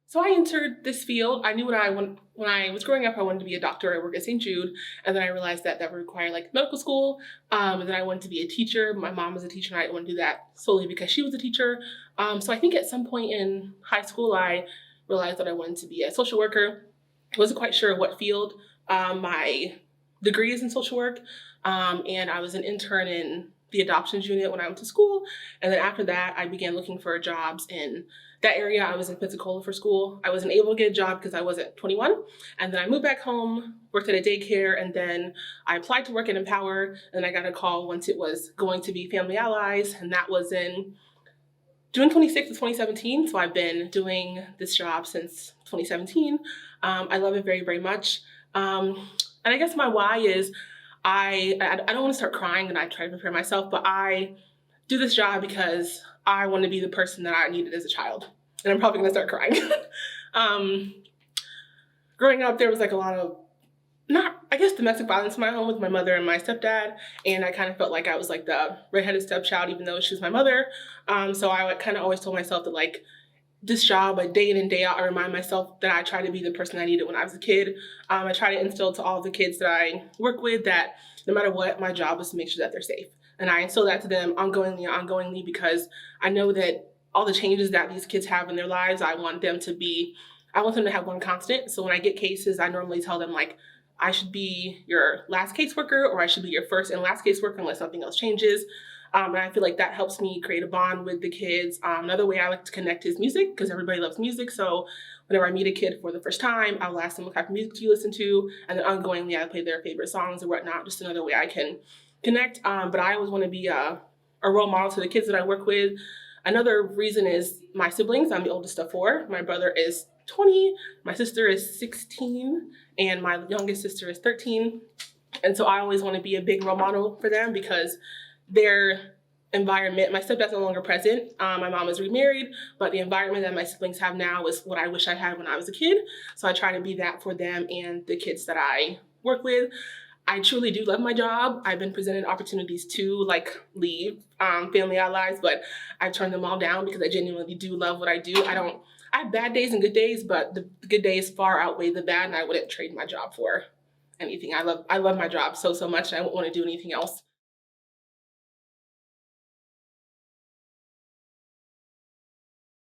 So I entered this field. I knew when I was growing up, I wanted to be a doctor. I worked at St. Jude, and then I realized that that would require like medical school. And then I wanted to be a teacher. My mom was a teacher, and I didn't want to do that solely because she was a teacher. So I think at some point in high school, I realized that I wanted to be a social worker. I wasn't quite sure what field. My degree is in social work, and I was an intern in the adoptions unit when I went to school. And then after that, I began looking for jobs in that area. I was in Pensacola for school. I wasn't able to get a job because I wasn't 21. And then I moved back home, worked at a daycare, and then I applied to work at Empower. And I got a call once it was going to be Family Allies, and that was in June 26th of 2017. So I've been doing this job since 2017. I love it very, very much. And I guess my why is I don't want to start crying and I try to prepare myself, but I do this job because I want to be the person that I needed as a child. And I'm probably going to start crying. um, Growing up, there was like a lot of, not, I guess, domestic violence in my home with my mother and my stepdad. And I kind of felt like I was like the redheaded stepchild, even though she was my mother. So I kind of always told myself that like, this job, like day in and day out, I remind myself that I try to be the person I needed when I was a kid. I try to instill to all the kids that I work with that no matter what, my job is to make sure that they're safe. And I instill that to them ongoingly, because I know that all the changes that these kids have in their lives, I want them to have one constant. So when I get cases, I normally tell them like, I should be your last caseworker, or I should be your first and last caseworker unless something else changes. And I feel like that helps me create a bond with the kids. Another way I like to connect is music, because everybody loves music. So whenever I meet a kid for the first time, I'll ask them what type of music do you listen to, and then ongoingly I play their favorite songs or whatnot. Just another way I can connect. But I always want to be a role model to the kids that I work with. Another reason is my siblings. I'm the oldest of four. My brother is 20, my sister is 16, and my youngest sister is 13. And so I always want to be a big role model for them, because their environment, my stepdad's no longer present. My mom is remarried, but the environment that my siblings have now is what I wish I had when I was a kid. So I try to be that for them and the kids that I work with. I truly do love my job. I've been presented opportunities to like leave Family Allies, but I turned them all down because I genuinely do love what I do. I have bad days and good days, but the good days far outweigh the bad, and I wouldn't trade my job for anything. I love my job so much, and I wouldn't want to do anything else.